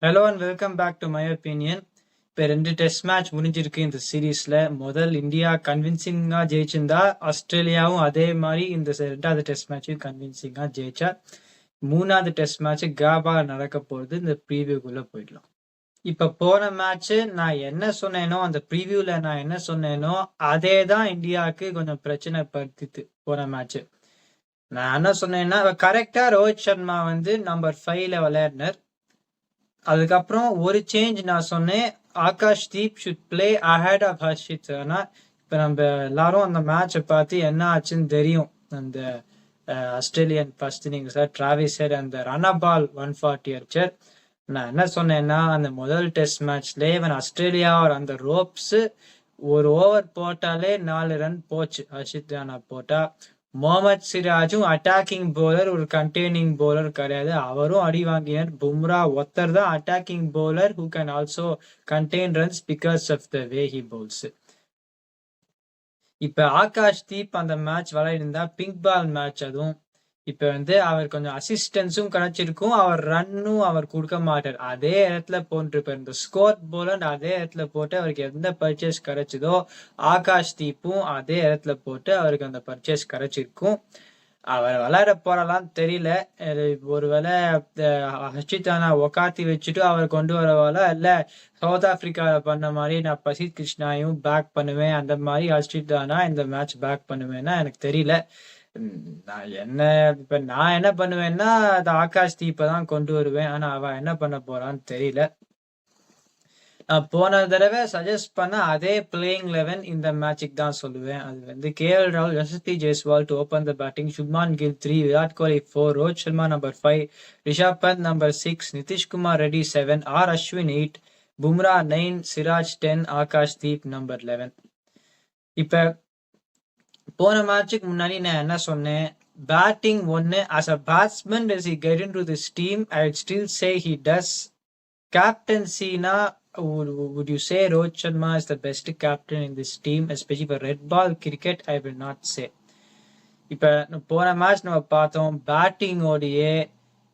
Hello and welcome back to my opinion. இப்போ 2 test match முடிஞ்சிருக்கு இந்த சீரீஸ்ல. முதல் இந்தியா கன்வின்சிங்கா ஜெயிச்சிருந்தா, ஆஸ்திரேலியாவும் அதே மாதிரி இந்த ரெண்டாவது டெஸ்ட் மேட்சையும் கன்வின்சிங்கா ஜெயிச்சா. மூணாவது டெஸ்ட் மேட்ச் காபா நடக்க போகுது. இந்த ப்ரீவியூக்குள்ள போயிடலாம். இப்ப போன மேட்ச் நான் என்ன சொன்னேனோ, அந்த ப்ரீவியூல நான் என்ன சொன்னேனோ அதே தான் இந்தியாவுக்கு கொஞ்சம் பிரச்சனை படுத்திட்டு போன மேட்ச். நான் என்ன சொன்னேன்னா, கரெக்டா ரோஹித் சர்மா வந்து நம்பர் 5ல விளையாடினார். அதுக்கப்புறம் ஒரு சேஞ்ச் நான் சொன்னேன், Akash Deep should play ahead of Harshit. ஆனா இப்ப நம்ம எல்லாரும் அந்த மேட்சை பார்த்து என்ன ஆச்சுன்னு தெரியும். அந்த ஆஸ்திரேலியன் ஃபர்ஸ்ட் இன்னிங்ஸ்ல டிராவிஸ் ஹெட் அந்த ரன் பால் 140 அடிச்சார். நான் என்ன சொன்னேன்னா, அந்த முதல் டெஸ்ட் மேட்ச்லேயே இவன் ஆஸ்திரேலியா அந்த ரோப்ஸ் ஒரு ஓவர் போட்டாலே 4 ரன் போச்சு. ஹர்ஷித் ராணா போட்டா. முகமது சிராஜும் அட்டாக்கிங் பவுலர், ஒரு கண்டெய்னிங் பவுலர் கிடையாது. அவரும் அடி வாங்கினார். பும்ரா ஒருத்தர் தான் attacking bowler who can also contain runs because of the way he bowls. இப்ப ஆகாஷ் தீப் அந்த மேட்ச் விளையாடிருந்தா பிங்க் பால் மேட்ச். அதுவும் இப்ப வந்து அவர் கொஞ்சம் அசிஸ்டன்ஸும் கிடைச்சிருக்கும், அவர் ரன்னும் அவர் கொடுக்க மாட்டார். அதே இடத்துல போட்டுருப்பார். இந்த ஸ்கோர் போலண்ட் அதே இடத்துல போட்டு அவருக்கு எந்த பர்ச்சேஸ் கிடைச்சதோ ஆகாஷ் தீப்பும் அதே இடத்துல போட்டு அவருக்கு அந்த பர்ச்சேஸ் கிடைச்சிருக்கும். அவர் விளையாட போறலாம் தெரியல. ஒருவேளை ஹர்ஷித் ராணா உக்காத்தி வச்சுட்டு அவர் கொண்டு வரவால, இல்ல சவுத் ஆப்பிரிக்கால பண்ண மாதிரி நான் பிரசித் கிருஷ்ணாவையும் பேக் பண்ணுவேன், அந்த மாதிரி ஹர்ஷித் ராணா இந்த மேட்ச் பேக் பண்ணுவேன்னா எனக்கு தெரியல. நான் என்ன பண்ணுவேன்னா, அது ஆகாஷ் தீப்பை தான் கொண்டு வருவேன். ஆனா அவ என்ன பண்ண போறான்னு தெரியல. நான் போன தடவை சஜஸ்ட் பண்ண அதே பிளேயிங் 11 இந்த மேட்சுக்கு தான் சொல்லுவேன். அது வந்து கேஎல் ராகுல், Yashasvi Jaiswal to open the batting, Shubman kill 3, Virat Kohli 4, Rohit Sharma number 5, Rishabh bandh number 6, Nitish Kumar Reddy 7, R Ashwin 8, Bumrah 9, Siraj 10, Akash Deep number 11. இப்ப போன மேட்சுக்கு முன்னாடி நான் என்ன சொன்னேன், பேட்டிங் ஒன்னு as a batsman does he get into this team? I would still say he does. Captaincy-na, would you say Rohit Sharma is the best captain in this team, especially for red ball cricket? I will not say. இப்ப போன match நம்ம பார்த்தோம், batting ஓடியே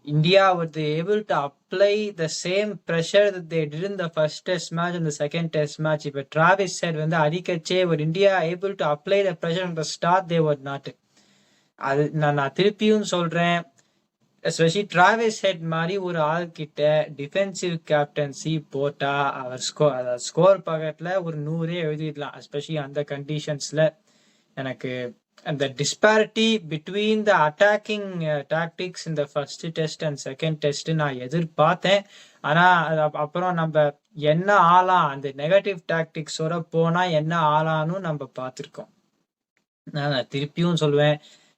India were they able to apply the same pressure that they did in the first test match and the second test match. If Travis said when the Adikache were India able to apply the pressure from the start, they were not. அது நான் திருப்பியும் சொல்றேன், especially Travis head மாதிரி ஒரு ஆள் கிட்ட defensive captaincy போட்டா அவர் score பக்கத்துல ஒரு 100 எழுதிடலாம். எஸ்பெஷலி அந்த கண்டிஷன்ஸ்ல எனக்கு அந்த disparity between the attacking tactics இந்த first test and second test நான் எதிர்பார்த்தேன். ஆனா அப்புறம் நம்ம என்ன ஆளாம், அந்த நெகட்டிவ் டாக்டிக்ஸோட போனா என்ன ஆளான்னு நம்ம பார்த்திருக்கோம். நான் திருப்பியும் சொல்லுவேன்,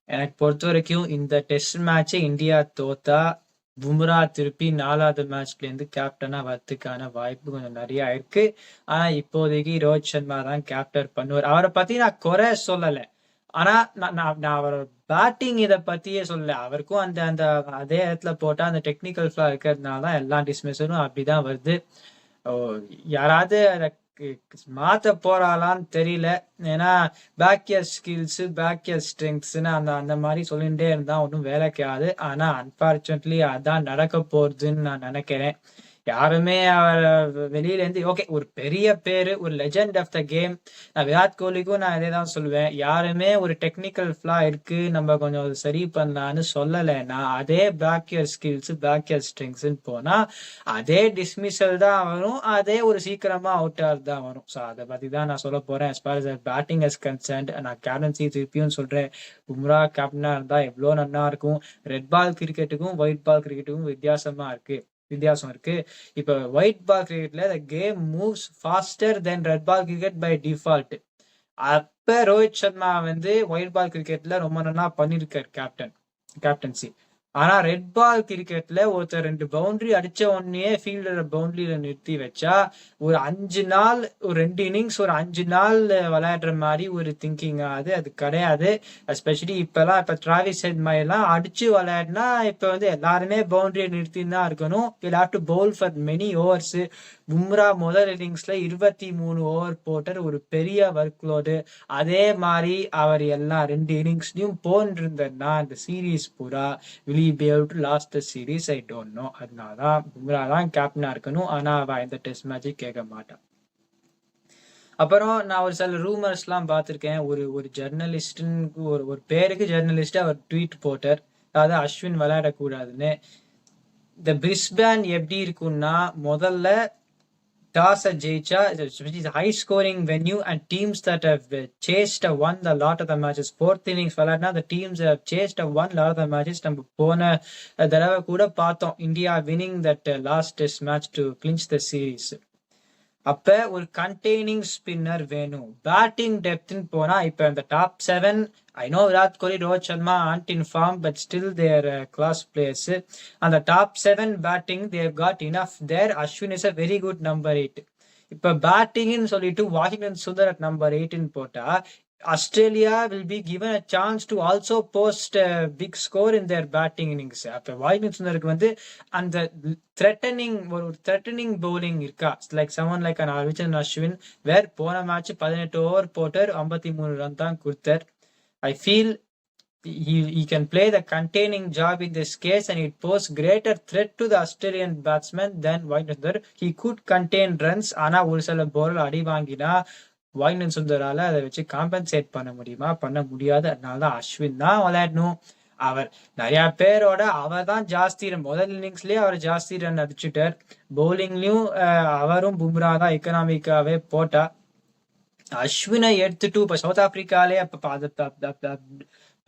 எனக்கு பொறுத்த வரைக்கும் இந்த டெஸ்ட் மேட்சை இந்தியா தோத்தா பும்ரா திருப்பி 4வது மேட்ச்ல இருந்து கேப்டனா வரதுக்கான வாய்ப்பு கொஞ்சம் நிறைய இருக்கு. ஆனா இப்போதைக்கு ரோஹித் சர்மா தான் கேப்டன் பண்ணுவார். அவரை பத்தி நான் குறை சொல்லலை, ஆனா நான் அவர் பேட்டிங் இதை பத்தியே சொல்லல. அவருக்கும் அந்த அந்த அதே இடத்துல போட்டா அந்த டெக்னிக்கல் ஃபிளா இருக்கிறதுனால தான் எல்லா டிஸ்மிஸரும் அப்படிதான் வருது. யாராவது அதை மாத்த போறாளான்னு தெரியல. ஏன்னா பேக்கியர் ஸ்கில்ஸ் பேக்கியர் ஸ்ட்ரெங்க்ஸ்ன்னு அந்த மாதிரி சொல்லிட்டே இருந்தா ஒன்றும் வேலைக்காது. ஆனா அன்பார்ச்சுனேட்லி அதான் நடக்க போறதுன்னு நான் நினைக்கிறேன். யாருமே அவர் வெளியில இருந்து ஓகே ஒரு பெரிய பேரு, ஒரு லெஜெண்ட் ஆஃப் த கேம், நான் விராட் கோலிக்கும் நான் இதே தான் சொல்லுவேன், யாருமே ஒரு டெக்னிக்கல் ஃபிளா இருக்கு நம்ம கொஞ்சம் சரி பண்ணலான்னு சொல்லலைன்னா அதே பேக்கியர் ஸ்கில்ஸ் பேக்கியர் ஸ்ட்ரெங்க்ஸ்ன்னு போனா அதே டிஸ்மிசல் தான் வரும், அதே ஒரு சீக்கிரமா அவுட் ஆர் தான் வரும். ஸோ அதை பத்தி தான் நான் சொல்ல போறேன். as far as batting is concerned. நான் கேப்டன்சி திருப்பியும் சொல்றேன், பும்ரா கேப்டனா இருந்தா எவ்வளோ நல்லா இருக்கும். ரெட் பால் கிரிக்கெட்டுக்கும் ஒயிட் பால் கிரிக்கெட்டுக்கும் வித்தியாசம் இருக்கு. இப்ப ஒயிட் பால் கிரிக்கெட்ல the game moves faster than red ball cricket by default. அப்ப ரோஹித் சர்மா வந்து ஒயிட் பால் கிரிக்கெட்ல ரொம்ப நல்லா பண்ணிருக்காரு கேப்டன்சி. ஆனா ரெட் பால் கிரிக்கெட்ல ஒருத்தர் 2 பவுண்டரி அடிச்ச உடனே ஃபீல்டர் பவுண்டரியில நிறுத்தி வச்சா ஒரு 5 நாள், ஒரு 2 இன்னிங்ஸ் ஒரு 5 நாள் விளையாடுற மாதிரி ஒரு திங்கிங் அது கிடையாது. எஸ்பெஷலி இப்ப டிராவிஸ் ஹெட் மாதிரி எல்லாம் அடிச்சு விளையாடினா இப்ப வந்து எல்லாருமே பவுண்டரியை நிறுத்தின்னு தான் இருக்கணும். Will have to bowl for many overs. Bumrah முதல் இன்னிங்ஸ்ல 23 ஓவர் போட்டார், ஒரு பெரிய ஒர்க் லோடு. அதே மாதிரி அவர் எல்லா 2 இன்னிங்ஸ்லயும் போன்றிருந்தா இந்த சீரீஸ் பூரா will we be able to last the series? I don't know. அதனால தான் பும்ரா தான் கேப்டனா இருக்கணும். ஆனா அவ இந்த டெஸ்ட் மேட்ச் கேட்க மாட்டான். அப்புறம் நான் ஒரு சில ரூமர்ஸ்லாம் பார்த்துருக்கேன். ஒரு ஜெர்னலிஸ்ட்னு ஒரு பேருக்கு ஜெர்னலிஸ்ட் அவர் ட்வீட் போட்டார். அதாவது அஸ்வின் விளையாடக்கூடாதுன்னு. இந்த பிரிஸ்பேன் எப்படி இருக்கும்னா முதல்ல டாஸ் ஜெயிச்சா high scoring venue and teams that have chased won the lot of the matches fourth innings விளையாடினா அந்த teams chased won lot of the matches. நம்ம போன தடவை கூட பார்த்தோம் India winning that last test match to clinch the series. அப்ப ஒரு containing spinner வேணும். பேட்டிங் டெப்த்னு போனா இப்ப இந்த top 7 I know Virat Kohli, Rohit Sharma aren't in form but still their class players. அந்த top 7 batting they've got enough there. Ashwin is a very good number 8. இப்ப பேட்டிங்னு சொல்லிட்டு வாஷிங்டன் சுந்தர் at number 8 போட்டா Australia will be given a chance to also post a big score in their batting innings. அப்ப Washington சுந்தருக்கு வந்து அந்த threatening bowling இருக்கா, like someone like an Arvichand Ashwin where போன match 18 over போட்டார், 53 run தான் கொடுத்தார். I feel he can play the containing job in this case and it poses greater threat to the Australian batsman than Wainwright Sundar. He could contain runs. ஆனா ஒரு சில bowler அடி வாங்கினா வாயினன் சுந்தரால அதை வச்சு காம்பன்சேட் பண்ண முடியுமா? பண்ண முடியாது. அதனாலதான் அஸ்வின் தான் விளையாடணும். அவர் நிறைய பேரோட அவர் தான் ஜாஸ்தி ரன், முதல் இன்னிங்ஸ்லயே அவர் ஜாஸ்தி ரன் அடிச்சுட்டார். பவுலிங்லயும் அவரும் பும்ரா தான் எக்கனாமிக்காவே போட்டா. அஸ்வினை எடுத்துட்டு இப்ப சவுத் ஆப்பிரிக்காலே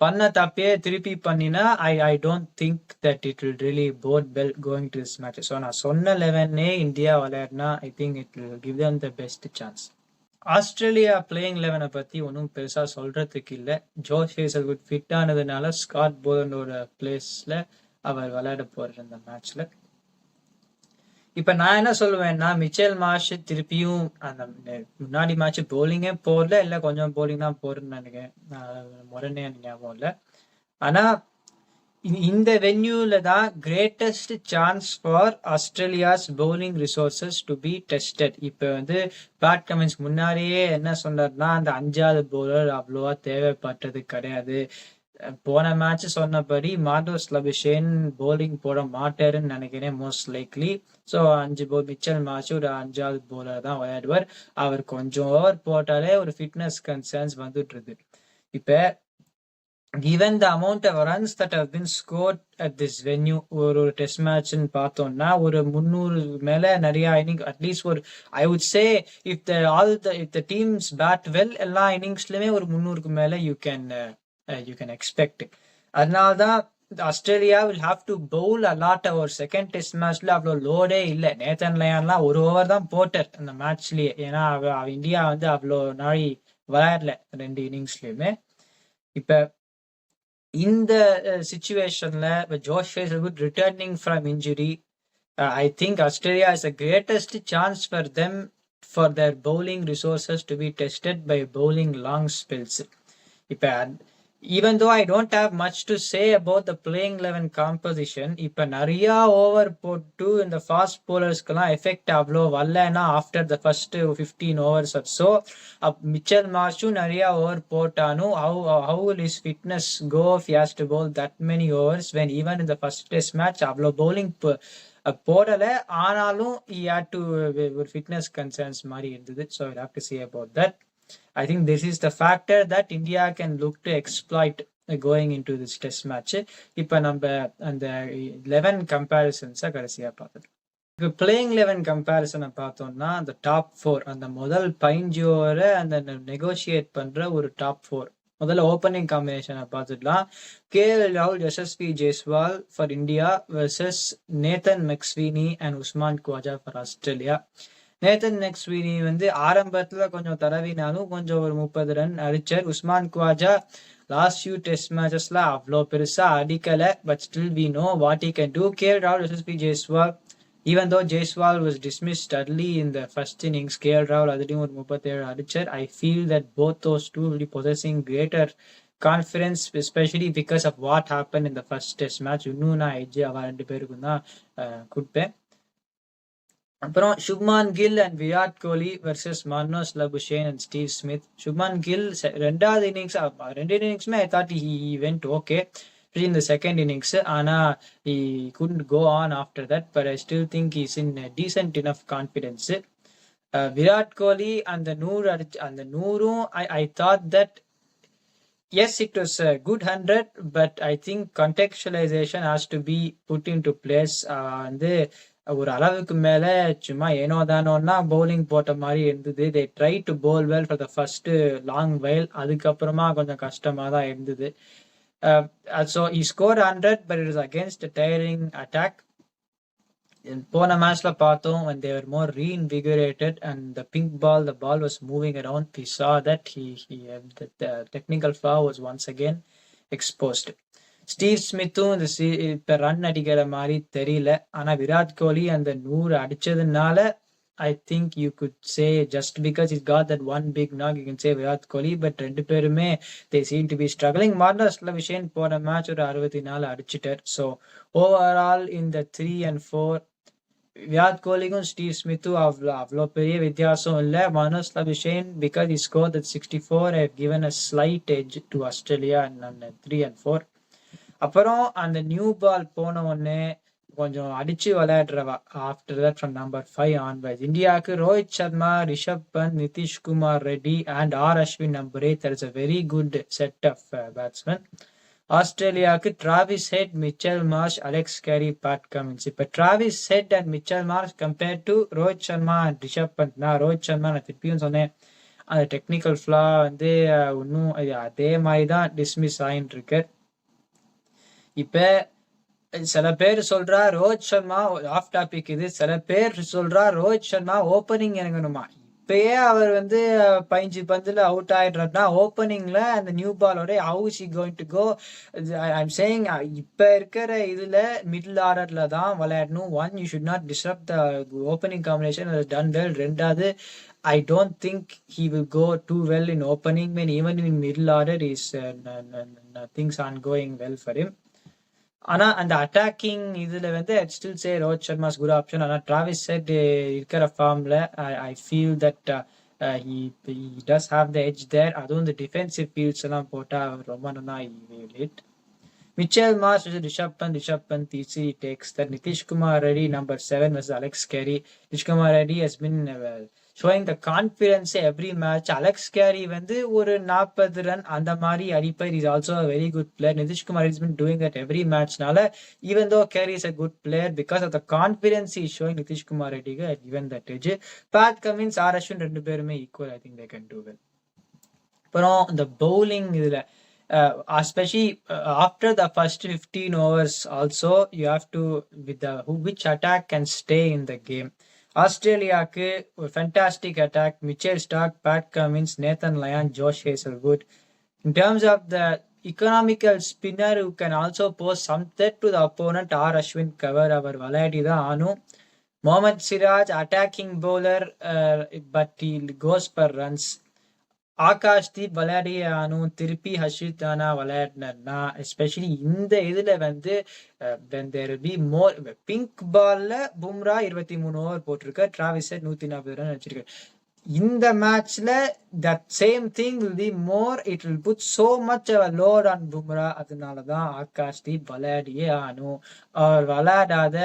பண்ண தப்பே திருப்பி பண்ணினா I don't think that it will really bode well going to this match. So நான் சொன்ன 11 இந்தியா விளையாடினா I think it will give them the best chance. Australia playing 11 பத்தி ஒன்றும் பெருசா சொல்றதுக்கு இல்லை. ஜோஷ் ஹேசல்வுட் ஃபிட் ஆனதுனால ஸ்காட் போலண்டோட பிளேஸ்ல அவர் விளையாட போறார் இந்த மேட்ச்ல. இப்ப நான் என்ன சொல்லுவேன்னா மிச்சேல் மார்ஷ் திருப்பியும் அந்த முன்னாடி மேட்ச் போலிங்கே போடல, இல்ல கொஞ்சம் போலிங் தான் போறேன்னு நினைக்கிறேன், முரணே ஞாபகம் இல்லை. ஆனா இந்த வென்யூல தான் greatest chance for Australia's bowling resources to be tested. இப்ப வந்து பேட் கமின்ஸ் முன்னாடியே என்ன சொன்னார்னா அந்த 5வது பவுலர் அவ்வளோவா தேவைப்பட்டது கிடையாது. போன மேட்ச் சொன்னபடி மார்டோஸ் லபிஷேன் பவுலிங் போட மாட்டாருன்னு நினைக்கிறேன் most likely. So 5 Mitchell Marsh ஒரு 5வது பவுலர் தான் விளையாடுவார். அவர் கொஞ்சம் ஓவர் போட்டாலே ஒரு ஃபிட்னஸ் கன்சர்ன்ஸ் வந்துட்டு இருக்கு. இப்ப given the amount of runs that have been scored at this venue, ஒரு டெஸ்ட் மேட்ச்னு பார்த்தோம்னா ஒரு 300 மேல நிறைய இன்னிங் அட்லீஸ்ட் ஒரு I would say if the teams bat well எல்லா இன்னிங்ஸ்லயுமே ஒரு 300க்கு மேல யூ கேன் எக்ஸ்பெக்ட். அதனால்தான் Australia will have to bowl a lot. ஒரு செகண்ட் டெஸ்ட் மேட்ச்ல அவ்வளோ லோடே இல்லை. நேத்தன் லயான்லாம் ஒரு ஓவர் தான் போட்டார் அந்த மேட்ச்லயே. ஏன்னா இந்தியா வந்து அவ்வளோ நாளை விளையாடல 2 இன்னிங்ஸ்லயுமே. இப்ப இந்த சிச்சுவேஷன்ல Josh Hazlewood returning from injury, I think Australia is the greatest chance for them for their bowling resources to be tested by bowling long spells. இப்ப even though I don't have much to say about the playing 11 composition, இப்ப நிறைய over போட்டு இந்த fast போலர்ஸ்க்கெல்லாம் effect அவ்வளோ வரலன்னா after the first 15 overs or so. Mitchell மார்ஷும் நிறைய over போட்டானும் how will his fitness go if he has to bowl that many overs when even in the first test match அவ்வளோ bowling போடல. ஆனாலும் he had to ஒரு fitness concerns மாதிரி இருந்தது. So we'll have to see about that. I think this is the factor that India can look to exploit going into this test match. இப்ப நம்ம அந்த 11 கம்பேரிசன்ஸை கடைசியா பார்த்தோம். இப்போ பிளேயிங் 11 கம்பேரிசனை பார்த்தோம்னா அந்த டாப் 4 அந்த முதல் 15 ஓவரை அந்த நெகோசியேட் பண்ற ஒரு டாப் 4 முதல்ல ஓப்பனிங் காம்பினேஷனை பார்த்துக்கலாம். கேஎல் ராகுல், Yashasvi Jaiswal for India versus Nathan McSweeney and Usman Khawaja for Australia. Nathan McSweeney வந்து ஆரம்பத்துல கொஞ்சம் தடவினாலும் கொஞ்சம் ஒரு 30 ரன் அடிச்சார். Usman Khawaja last few test மேட்சஸ்ல அவ்வளோ பெருசா அடிக்கல, but still we know what he can do. KL ராகுல், Yashasvi Jaiswal, even though Jaiswal was dismissed early in the first innings, KL Rahul அதுலயும் ஒரு 37 அடிச்சார். I feel that both those two will be possessing greater confidence, especially because of what happened in the first test match. இன்னும் நான் எஜ்ஜி அவ 2 பேருக்கும் தான் கொடுப்பேன். அப்புறம் Shubman Gill and Virat Kohli versus Marnus Labuschagne and Steve Smith. Shubman Gill 2வது இன்னிங்ஸுமே I thought he went okay. especially in the second innings. Ana he couldn't go on after that, but I still think he's in a decent enough confidence. Virat Kohli and the Nooru, I thought that yes, it was a good 100, but I think contextualization has to be put into place. வந்து ஒரு அளவுக்கு மேல சும்மா ஏனோ தானோன்னா bowling போட்ட மாதிரி இருந்தது. They try to bowl well for the first long while, அதுக்கப்புறமா கொஞ்சம் கஷ்டமா தான் இருந்தது. So he scored 100, but it was against a tiring attack. போன மேட்ச்ல பார்த்தோம் when they were more reinvigorated and the ball was moving around. We saw that the technical flaw was once again exposed. Steve ஸ்மித்தும் இப்ப run அடிக்கிற மாதிரி தெரியல. ஆனா விராட் கோலி அந்த 100 அடிச்சதுனால I think you could say just because he's got that one big knock you can say Virat Kohli. But ரெண்டு பேருமே they seem to be struggling. Marnus விஷயம் போன மேட்ச் ஒரு 64 அடிச்சிட்டார். ஸோ ஓவரால் இந்த 3 and 4 விராட் கோலிக்கும் ஸ்டீவ் ஸ்மித்தும் அவ்வளோ பெரிய வித்தியாசம் இல்லை. Manoj Abhishek because he scored at 64 have given a slight edge to Australia and 3 and 4. அப்புறம் அந்த நியூ பால் போன உடனே கொஞ்சம் அடிச்சு விளையாடுறவா after that from number 5 onwards. இந்தியாவுக்கு Rohit Sharma, Rishabh Pant, Nitish Kumar Reddy and R Ashwin number 8. That is a very good set of batsmen. ஆஸ்திரேலியாவுக்கு Travis Head, Mitchell Marsh, Alex Carey, Pat Cummins. இப்போ Travis Head and Mitchell Marsh compare to Rohit Sharma and Rishabh Pant. நான் ரோஹித் சர்மா நான் திருப்பியும் சொன்னேன் அந்த technical ஃப்ளா வந்து இன்னும் அதே மாதிரி தான் டிஸ்மிஸ் ஆகிட்டு இருக்கு. இப்போ சில பேர் சொல்றா ரோஹித் சர்மா ஆஃப் டாபிக் இது, சில பேர் சொல்றா ரோஹித் சர்மா ஓப்பனிங் இறங்கணுமா. இப்பயே அவர் வந்து 15 பந்துல அவுட் ஆயிடுறாருன்னா ஓப்பனிங்ல அந்த நியூ பாலோட how is he going to go? I'm saying இப்ப இருக்கிற இதுல மிடில் ஆர்டர்ல தான் விளையாடணும். One, you should not disturb the opening combination done well. ரெண்டாவது, I don't think he will go too well in opening when even in middle order is things aren't going well for him. ஆனா அந்த attacking இதுல வந்து I still say Rohit Sharma's good option. ஆனா Travis head இருக்கிற ஃபார்ம்ல I feel that he does have the edge there. அதுவும் இந்த defensive fields எல்லாம் போட்டா ரொம்ப நல்லா Mitchell Marsh Rishabh Pant easy takes that. Nitish Kumar Reddy number 7 versus Alex Carey. Nitish Kumar Reddy has been showing the confidence every match. Alex Carey வந்து ஒரு 40 ரன் அந்த மாதிரி அடிப்பார். Is also a very good player. Nitish Kumar has been doing that every matchனால even though Carey is a good player, because of the confidence he is showing, Nitish Kumar ரெட்டிக்கு given that edge. Pat Cummins, R Ashwin ரெண்டு பேருமே equal. I think they can do well. அப்புறம் இந்த bowling இதுல especially after the first 15 overs also you have to with which attack can stay in the game. ஆஸ்திரேலியாவுக்கு ஒரு fantastic attack, Mitchell Starc, Pat Cummins, Nathan Lyon, Josh Hazlewood. In terms of the economical spinner who can also pose some threat to the opponent, R Ashwin cover அவர் விளையாடி தான் ஆனும். Mohammed Siraj attacking bowler but he goes for runs. Akashdeep விளையாடிய ஆனும். திருப்பி ஹர்ஷித் தானா விளையாடினா especially இந்த இதுல வந்து when there will be more pink பால்ல பும்ரா 23 ஓவர் போட்டிருக்க, டிராவிஸ் ஹெட் 140 ரன் வச்சிருக்க. இந்த மேட்ச்ல that same thing will be more, it will put so much of a load on Bumrah. அதனாலதான் ஆகாஷ்தீப் விளையாடியே ஆனும். அவர் விளையாடாத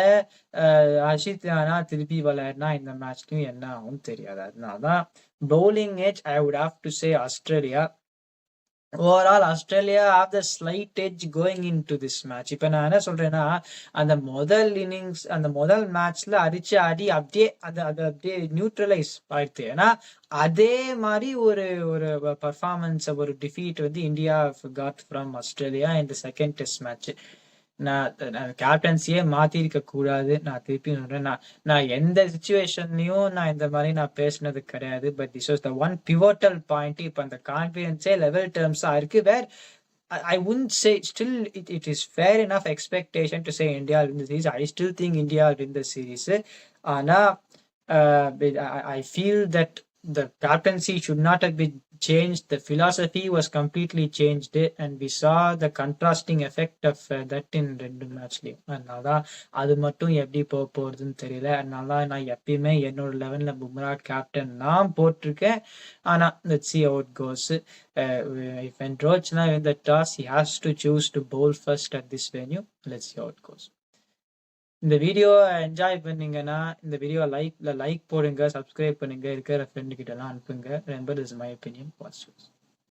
ஹர்ஷித் தானா திருப்பி விளையாடினா இந்த மேட்ச்லயும் என்ன ஆகும் தெரியாது. அதனாலதான் bowling edge I would have to say Australia. Overall Australia have the slight edge going into this match. இப்ப நான் என்ன சொல்றேன்னா அந்த முதல் இன்னிங்ஸ் அந்த முதல் மேட்ச்ல அடிச்சு அடி அப்படியே அது அப்படியே நியூட்ரலைஸ் ஆயிடுச்சு. ஏன்னா அதே மாதிரி ஒரு ஒரு பர்ஃபார்மன்ஸ் ஒரு டிஃபீட் வந்து இந்தியா காட் ஃப்ரம் ஆஸ்திரேலியா இந்த செகண்ட் டெஸ்ட் மேட்ச். நான் கேப்டன்சியே மாத்திருக்க கூடாது. நான் திருப்பி சொல்றேன், நான் எந்த சுச்சுவேஷன்லயும் நான் இந்த மாதிரி நான் பேசினது கிடையாது. But this was the one pivotal point. இப்ப அந்த கான்பிடன்ஸே லெவல் டேர்ம்ஸா இருக்கு. வேர் I wouldn't say still it is fair enough expectation to say India will win the series. I still think India will win the series. I feel that the captaincy should not have been changed. The philosophy was completely changed, and we saw the contrasting effect of that in ரெண்டு மேட்ச்லயும். அதனால தான் அது மட்டும் எப்படி போக போறதுன்னு தெரியல. அதனால தான் நான் எப்பயுமே என்னோட லெவன்ல பும்ரா கேப்டன் நான் போட்டிருக்கேன். ஆனா let's see how it goes. When Rochna win the toss, he has to choose to bowl first at this venue. Let's see how it goes. இந்த வீடியோ என்ஜாய் பண்ணீங்கன்னா இந்த வீடியோ லைக் போடுங்க, சப்ஸ்கிரைப் பண்ணுங்க, இருக்கிற friend கிட்ட எல்லாம் அனுப்புங்க. ரெம்பர் is my opinion. Watch